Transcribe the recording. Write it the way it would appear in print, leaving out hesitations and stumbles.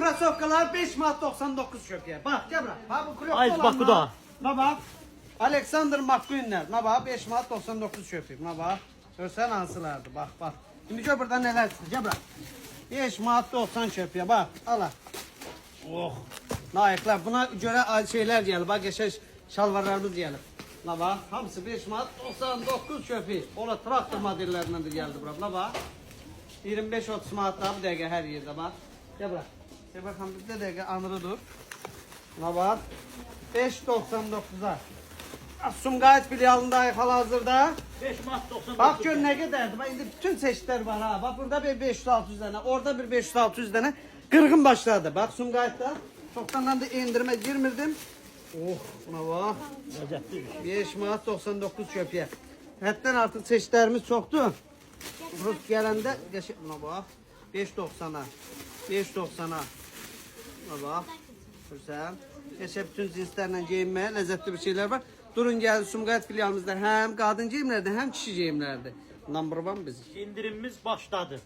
krasovkalar 5 manat 99 köpüye. Bak gel bırak. Ha bu krok Ay bak bu da. Ne bak. Alexander McQueen'ler. Ne bak 5 manat 99 köpük. Ne bak. Görsen hansılardı bak bak. Şimdi gör burada neler çıktı. Gel bırak. 5 manat 90 köpüye bak. Ala. Oh. Layıklar. Buna göre şeyler geldi. Bak geçen şalvarlarımız geldi. Ne bak. Hamısı 5 manat 99 köpük. Ola traktör modellerinden de geldi bura. Ne bak. 25-30 manat daha bu dəqiqə hər yerdə bak. Gel bırak. Gel bakalım bir de dəqiqə anırı dur. Ne var? 5.99'a. Sumqayıt filialındayıq hal-hazırda. 5 manat 99. Bak gör ne kadardı. Bak indi bütün çeşitler var ha. Bak burada bir 500-600 tane, orada bir 500-600 tane. Qırğın başladı. Bak Sumqayıtda. Çoxdandan da indirmə girmirdim. Oh, buna bak. Lezzetli. 5 manat 99 köpüyə. Həddən artıq çeşitlərimiz çoxdur. Rus gələndə buna bax. 5.90-a. 5.90-a. Buna bax. Görsən. Keçə bütün cinslərlə geyinməyə ləzzətli bir şeylər var. Durun gəlin Sumqayıt filialımızda həm qadın geyimlərdə, həm kişi geyimlərdə. Number 1 biz. İndirimimiz başladı.